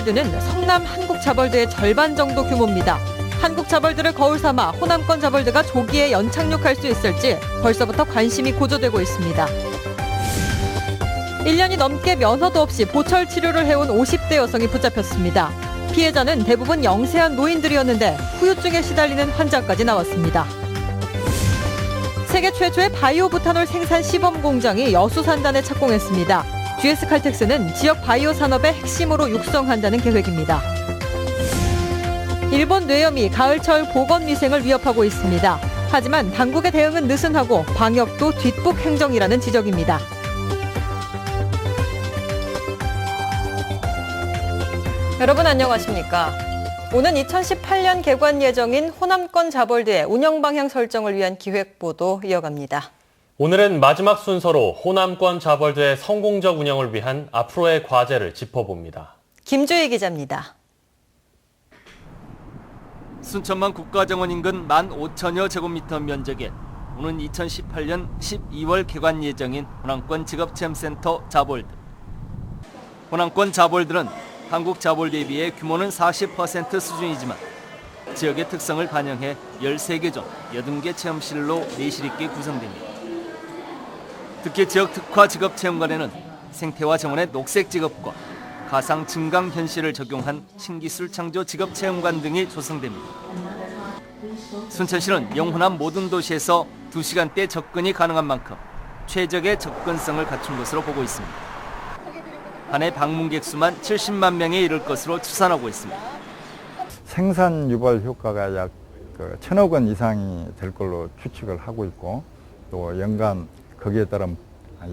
한국자벌드는 성남 한국자벌드의 절반 정도 규모입니다. 한국자벌드를 거울 삼아 호남권 자벌드가 조기에 연착륙할 수 있을지 벌써부터 관심이 고조되고 있습니다. 1년이 넘게 면허도 없이 보철 치료를 해온 50대 여성이 붙잡혔습니다. 피해자는 대부분 영세한 노인들이었는데 후유증에 시달리는 환자까지 나왔습니다. 세계 최초의 바이오 부탄올 생산 시범 공장이 여수산단에 착공했습니다. GS칼텍스는 지역 바이오 산업의 핵심으로 육성한다는 계획입니다. 일본 뇌염이 가을철 보건위생을 위협하고 있습니다. 하지만 당국의 대응은 느슨하고 방역도 뒷북 행정이라는 지적입니다. 여러분 안녕하십니까? 오는 2018년 개관 예정인 호남권 자벌드의 운영 방향 설정을 위한 기획보도 이어갑니다. 오늘은 마지막 순서로 호남권 자벌드의 성공적 운영을 위한 앞으로의 과제를 짚어봅니다. 김주희 기자입니다. 순천만 국가정원 인근 15,000여 제곱미터 면적에 오는 2018년 12월 개관 예정인 호남권 직업체험센터 자벌드. 호남권 자벌드는 한국 자벌드에 비해 규모는 40% 수준이지만 지역의 특성을 반영해 13개 종 80개 체험실로 내실 있게 구성됩니다. 특히 지역 특화 직업체험관에는 생태와 정원의 녹색 직업과 가상 증강 현실을 적용한 신기술 창조 직업체험관 등이 조성됩니다. 순천시는 영호남 모든 도시에서 2시간대 접근이 가능한 만큼 최적의 접근성을 갖춘 것으로 보고 있습니다. 한 해 방문객 수만 70만 명에 이를 것으로 추산하고 있습니다. 생산 유발 효과가 약 1,000억 원 이상이 될 걸로 추측을 하고 있고 또 연간 거기에 따른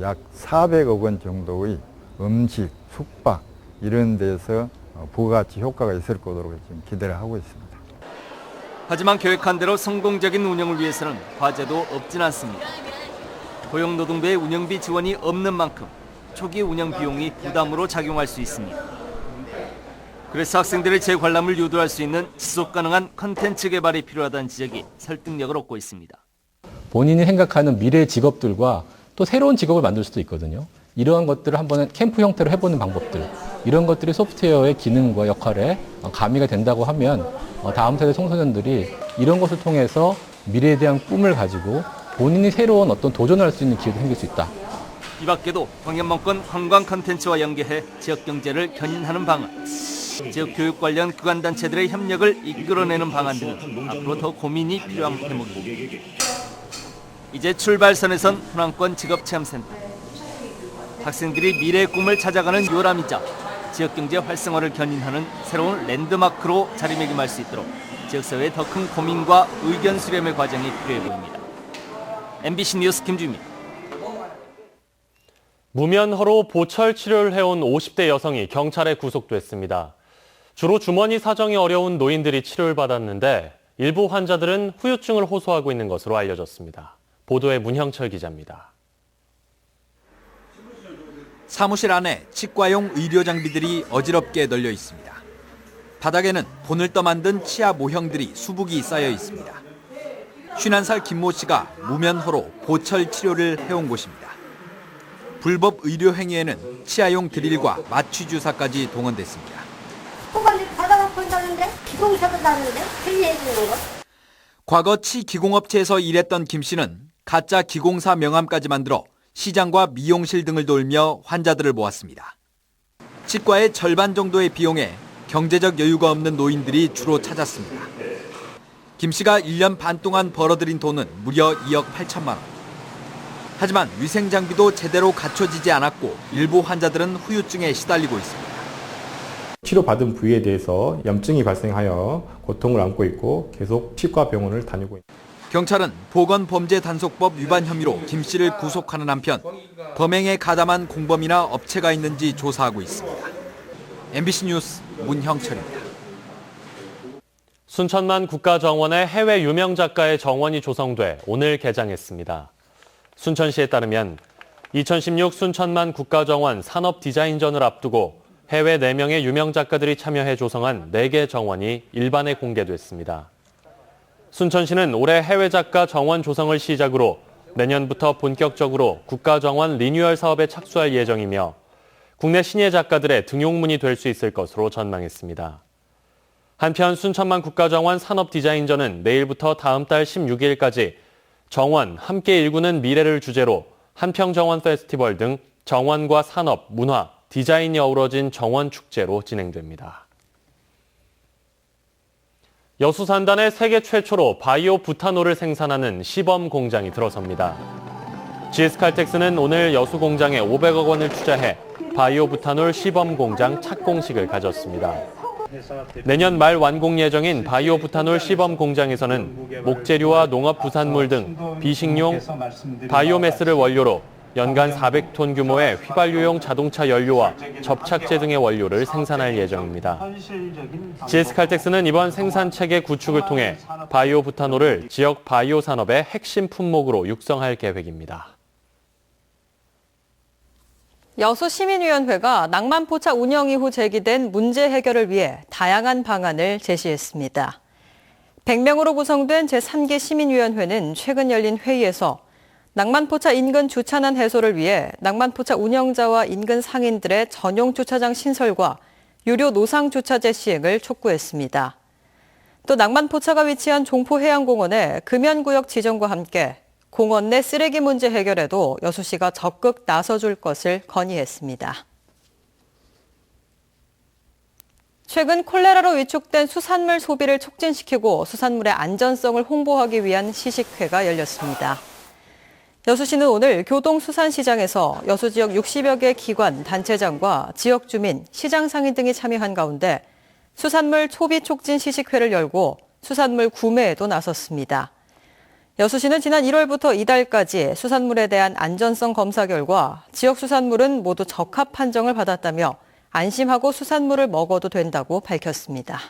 약 400억 원 정도의 음식, 숙박 이런 데서 부가가치 효과가 있을 것으로 지금 기대를 하고 있습니다. 하지만 계획한 대로 성공적인 운영을 위해서는 과제도 없진 않습니다. 고용노동부의 운영비 지원이 없는 만큼 초기 운영 비용이 부담으로 작용할 수 있습니다. 그래서 학생들의 재관람을 유도할 수 있는 지속가능한 컨텐츠 개발이 필요하다는 지적이 설득력을 얻고 있습니다. 본인이 생각하는 미래 직업들과 또 새로운 직업을 만들 수도 있거든요. 이러한 것들을 한번 캠프 형태로 해보는 방법들, 이런 것들이 소프트웨어의 기능과 역할에 가미가 된다고 하면 다음 세대 청소년들이 이런 것을 통해서 미래에 대한 꿈을 가지고 본인이 새로운 어떤 도전을 할 수 있는 기회도 생길 수 있다. 이 밖에도 경연망권 관광 컨텐츠와 연계해 지역 경제를 견인하는 방안, 지역 교육 관련 기관단체들의 협력을 이끌어내는 방안 등은 앞으로 더 고민이 필요한 대목입니다. 이제 출발선에선 호남권 직업체험센터. 학생들이 미래의 꿈을 찾아가는 요람이자 지역경제 활성화를 견인하는 새로운 랜드마크로 자리매김할 수 있도록 지역사회의 더 큰 고민과 의견 수렴의 과정이 필요해 보입니다. MBC 뉴스 김주희입니다. 무면허로 보철 치료를 해온 50대 여성이 경찰에 구속됐습니다. 주로 주머니 사정이 어려운 노인들이 치료를 받았는데 일부 환자들은 후유증을 호소하고 있는 것으로 알려졌습니다. 보도에 문형철 기자입니다. 사무실 안에 치과용 의료 장비들이 어지럽게 널려 있습니다. 바닥에는 본을 떠 만든 치아 모형들이 수북이 쌓여 있습니다. 51살 김모 씨가 무면허로 보철 치료를 해온 곳입니다. 불법 의료 행위에는 치아용 드릴과 마취 주사까지 동원됐습니다. 호감이 바다가 본다는데 기공사도 나는데 회의해 주는 거. 과거 치 기공업체에서 일했던 김 씨는 가짜 기공사 명함까지 만들어 시장과 미용실 등을 돌며 환자들을 모았습니다. 치과의 절반 정도의 비용에 경제적 여유가 없는 노인들이 주로 찾았습니다. 김 씨가 1년 반 동안 벌어들인 돈은 무려 2억 8천만 원. 하지만 위생 장비도 제대로 갖춰지지 않았고 일부 환자들은 후유증에 시달리고 있습니다. 치료받은 부위에 대해서 염증이 발생하여 고통을 안고 있고 계속 치과 병원을 다니고 있습니다. 경찰은 보건범죄단속법 위반 혐의로 김 씨를 구속하는 한편 범행에 가담한 공범이나 업체가 있는지 조사하고 있습니다. MBC 뉴스 문형철입니다. 순천만 국가정원에 해외 유명 작가의 정원이 조성돼 오늘 개장했습니다. 순천시에 따르면 2016 순천만 국가정원 산업디자인전을 앞두고 해외 4명의 유명 작가들이 참여해 조성한 4개 정원이 일반에 공개됐습니다. 순천시는 올해 해외 작가 정원 조성을 시작으로 내년부터 본격적으로 국가정원 리뉴얼 사업에 착수할 예정이며 국내 신예 작가들의 등용문이 될 수 있을 것으로 전망했습니다. 한편 순천만 국가정원 산업디자인전은 내일부터 다음 달 16일까지 정원, 함께 일구는 미래를 주제로 한평정원 페스티벌 등 정원과 산업, 문화, 디자인이 어우러진 정원축제로 진행됩니다. 여수산단에 세계 최초로 바이오 부탄올을 생산하는 시범 공장이 들어섭니다. GS칼텍스는 오늘 여수 공장에 500억 원을 투자해 바이오 부탄올 시범 공장 착공식을 가졌습니다. 내년 말 완공 예정인 바이오 부탄올 시범 공장에서는 목재류와 농업 부산물 등 비식용 바이오매스를 원료로 연간 400톤 규모의 휘발유용 자동차 연료와 접착제 등의 원료를 생산할 예정입니다. GS칼텍스는 이번 생산 체계 구축을 통해 바이오 부탄올을 지역 바이오 산업의 핵심 품목으로 육성할 계획입니다. 여수시민위원회가 낭만포차 운영 이후 제기된 문제 해결을 위해 다양한 방안을 제시했습니다. 100명으로 구성된 제3기 시민위원회는 최근 열린 회의에서 낭만포차 인근 주차난 해소를 위해 낭만포차 운영자와 인근 상인들의 전용 주차장 신설과 유료 노상 주차제 시행을 촉구했습니다. 또 낭만포차가 위치한 종포해양공원의 금연구역 지정과 함께 공원 내 쓰레기 문제 해결에도 여수시가 적극 나서줄 것을 건의했습니다. 최근 콜레라로 위축된 수산물 소비를 촉진시키고 수산물의 안전성을 홍보하기 위한 시식회가 열렸습니다. 여수시는 오늘 교동수산시장에서 여수 지역 60여 개 기관, 단체장과 지역 주민, 시장 상인 등이 참여한 가운데 수산물 소비 촉진 시식회를 열고 수산물 구매에도 나섰습니다. 여수시는 지난 1월부터 이달까지 수산물에 대한 안전성 검사 결과 지역 수산물은 모두 적합 판정을 받았다며 안심하고 수산물을 먹어도 된다고 밝혔습니다.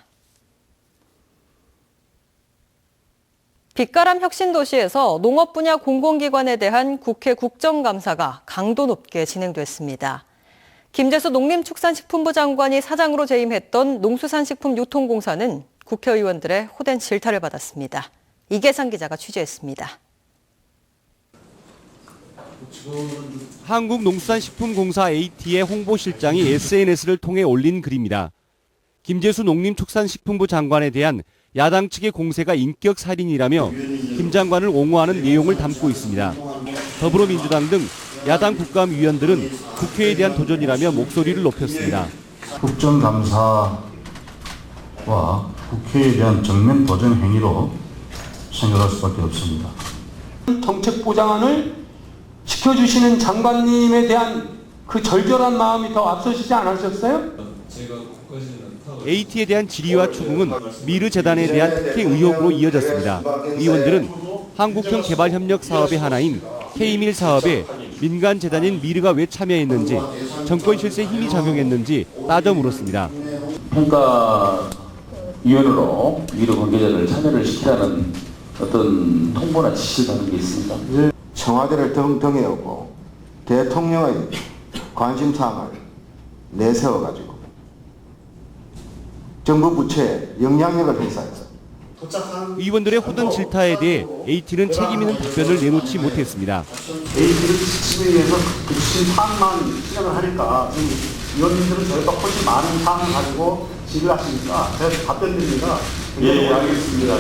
빛가람 혁신도시에서 농업 분야 공공기관에 대한 국회 국정감사가 강도 높게 진행됐습니다. 김재수 농림축산식품부 장관이 사장으로 재임했던 농수산식품유통공사는 국회의원들의 호된 질타를 받았습니다. 이계상 기자가 취재했습니다. 한국농수산식품공사 AT의 홍보실장이 SNS를 통해 올린 글입니다. 김재수 농림축산식품부 장관에 대한 야당 측의 공세가 인격 살인이라며 김 장관을 옹호하는 내용을 담고 있습니다. 더불어민주당 등 야당 국감위원들은 국회에 대한 도전이라며 목소리를 높였습니다. 국정감사와 국회에 대한 정면 도전 행위로 생각할 수밖에 없습니다. 정책 보장안을 지켜주시는 장관님에 대한 그 절절한 마음이 더 앞서시지 않으셨어요? AT에 대한 질의와 추궁은 미르재단에 대한 특혜 의혹으로 이어졌습니다. 의원들은 한국형 개발협력 사업의 하나인 K-밀 사업에 민간 재단인 미르가 왜 참여했는지, 정권 실세에 힘이 작용했는지 따져 물었습니다. 평가위원으로 미르 관계자를 참여를 시키라는 어떤 통보나 지시를 받은 게 있습니까? 청와대를 등에오고 대통령의 관심사항을 내세워가지고 정부 부처에 영향력을 행사해서 의원들의 호된 질타에 대해 AT는 책임 있는 답변을 내놓지 못했습니다. AT를 지키기 위해서 그 심판만 시작을 하니까 의원님들은 저희가 훨씬 많은 사항을 가지고 질의하시니까 제가 답변 드립니다. 예, 알겠습니다.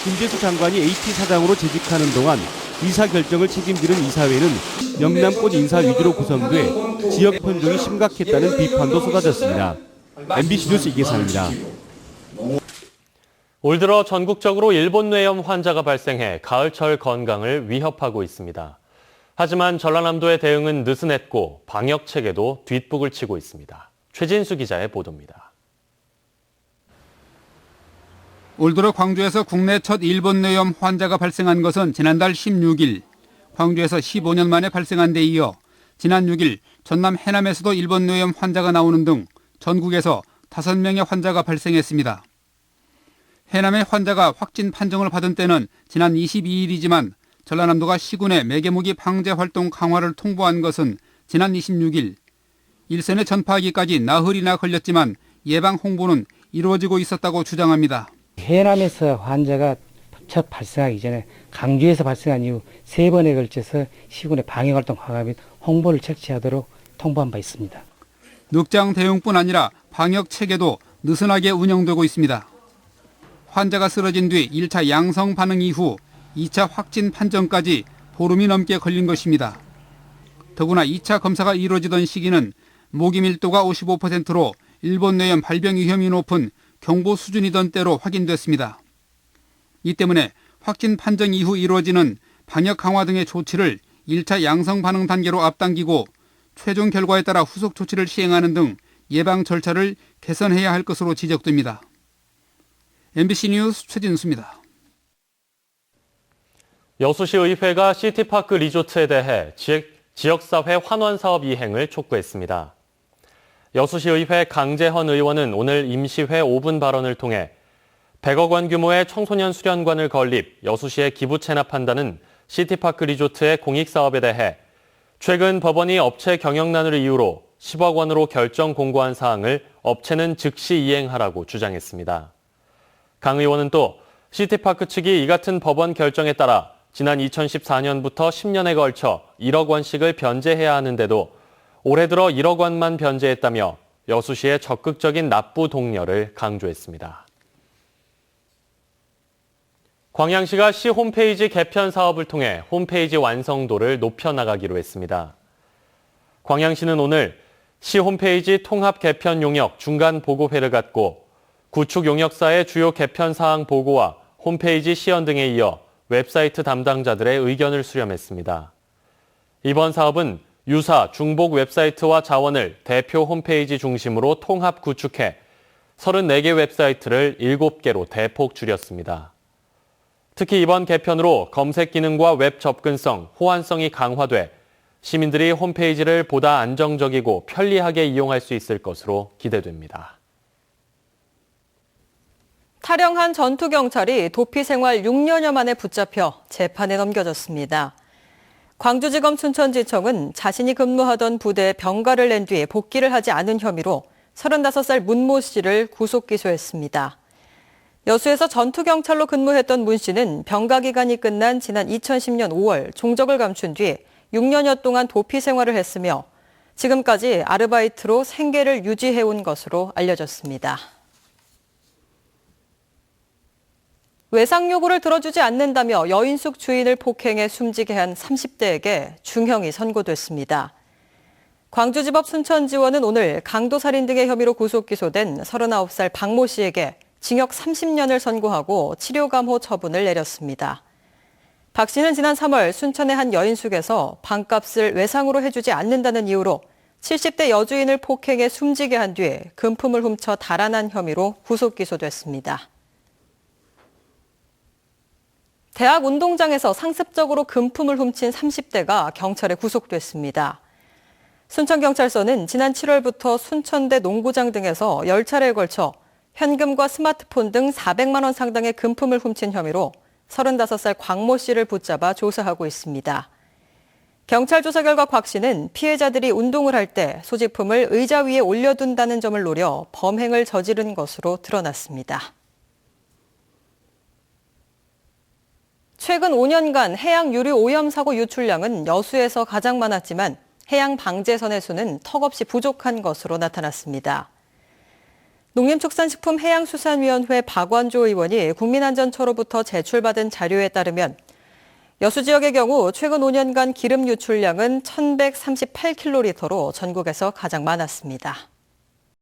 김재수 장관이 AT 사장으로 재직하는 동안 의사결정을 책임지는 이사회는 영남권 인사 위주로 구성돼 지역 편중이 심각했다는 비판도 쏟아졌습니다. MBC 뉴스 이계상입니다. 올 들어 전국적으로 일본 뇌염 환자가 발생해 가을철 건강을 위협하고 있습니다. 하지만 전라남도의 대응은 느슨했고 방역 체계도 뒷북을 치고 있습니다. 최진수 기자의 보도입니다. 올 들어 광주에서 국내 첫 일본 뇌염 환자가 발생한 것은 지난달 16일, 광주에서 15년 만에 발생한 데 이어 지난 6일 전남 해남에서도 일본 뇌염 환자가 나오는 등 전국에서 5명의 환자가 발생했습니다. 해남의 환자가 확진 판정을 받은 때는 지난 22일이지만 전라남도가 시군의 매개무기 방제 활동 강화를 통보한 것은 지난 26일. 일선에 전파하기까지 나흘이나 걸렸지만 예방 홍보는 이루어지고 있었다고 주장합니다. 해남에서 환자가 첫 발생하기 전에 강주에서 발생한 이후 3번에 걸쳐서 시군의 방역활동 강화 및 홍보를 착취하도록 통보한 바 있습니다. 늑장 대응뿐 아니라 방역 체계도 느슨하게 운영되고 있습니다. 환자가 쓰러진 뒤 1차 양성 반응 이후 2차 확진 판정까지 보름이 넘게 걸린 것입니다. 더구나 2차 검사가 이루어지던 시기는 모기 밀도가 55%로 일본 뇌염 발병 위험이 높은 경보 수준이던 때로 확인됐습니다. 이 때문에 확진 판정 이후 이루어지는 방역 강화 등의 조치를 1차 양성 반응 단계로 앞당기고 최종 결과에 따라 후속 조치를 시행하는 등 예방 절차를 개선해야 할 것으로 지적됩니다. MBC 뉴스 최진수입니다. 여수시 의회가 시티파크 리조트에 대해 지역사회 환원 사업 이행을 촉구했습니다. 여수시 의회 강재헌 의원은 오늘 임시회 5분 발언을 통해 100억 원 규모의 청소년 수련관을 건립, 여수시에 기부 체납한다는 시티파크 리조트의 공익사업에 대해 최근 법원이 업체 경영난을 이유로 10억 원으로 결정 공고한 사항을 업체는 즉시 이행하라고 주장했습니다. 강 의원은 또 시티파크 측이 이 같은 법원 결정에 따라 지난 2014년부터 10년에 걸쳐 1억 원씩을 변제해야 하는데도 올해 들어 1억 원만 변제했다며 여수시의 적극적인 납부 독려를 강조했습니다. 광양시가 시 홈페이지 개편 사업을 통해 홈페이지 완성도를 높여나가기로 했습니다. 광양시는 오늘 시 홈페이지 통합 개편 용역 중간 보고회를 갖고 구축 용역사의 주요 개편 사항 보고와 홈페이지 시연 등에 이어 웹사이트 담당자들의 의견을 수렴했습니다. 이번 사업은 유사 중복 웹사이트와 자원을 대표 홈페이지 중심으로 통합 구축해 34개 웹사이트를 7개로 대폭 줄였습니다. 특히 이번 개편으로 검색 기능과 웹 접근성, 호환성이 강화돼 시민들이 홈페이지를 보다 안정적이고 편리하게 이용할 수 있을 것으로 기대됩니다. 탈영한 전투경찰이 도피 생활 6년여 만에 붙잡혀 재판에 넘겨졌습니다. 광주지검 춘천지청은 자신이 근무하던 부대에 병가를 낸 뒤에 복귀를 하지 않은 혐의로 35살 문모 씨를 구속 기소했습니다. 여수에서 전투경찰로 근무했던 문 씨는 병가 기간이 끝난 지난 2010년 5월 종적을 감춘 뒤 6년여 동안 도피 생활을 했으며 지금까지 아르바이트로 생계를 유지해온 것으로 알려졌습니다. 외상 요구를 들어주지 않는다며 여인숙 주인을 폭행해 숨지게 한 30대에게 중형이 선고됐습니다. 광주지법 순천지원은 오늘 강도살인 등의 혐의로 구속 기소된 39살 박모 씨에게 징역 30년을 선고하고 치료감호 처분을 내렸습니다. 박 씨는 지난 3월 순천의 한 여인숙에서 방값을 외상으로 해주지 않는다는 이유로 70대 여주인을 폭행해 숨지게 한 뒤에 금품을 훔쳐 달아난 혐의로 구속 기소됐습니다. 대학 운동장에서 상습적으로 금품을 훔친 30대가 경찰에 구속됐습니다. 순천경찰서는 지난 7월부터 순천대 농구장 등에서 10차례에 걸쳐 현금과 스마트폰 등 400만 원 상당의 금품을 훔친 혐의로 35살 곽모 씨를 붙잡아 조사하고 있습니다. 경찰 조사 결과 곽 씨는 피해자들이 운동을 할 때 소지품을 의자 위에 올려둔다는 점을 노려 범행을 저지른 것으로 드러났습니다. 최근 5년간 해양 유류 오염 사고 유출량은 여수에서 가장 많았지만 해양 방제선의 수는 턱없이 부족한 것으로 나타났습니다. 농림축산식품해양수산위원회 박완조 의원이 국민안전처로부터 제출받은 자료에 따르면 여수 지역의 경우 최근 5년간 기름 유출량은 1,138kg로 전국에서 가장 많았습니다.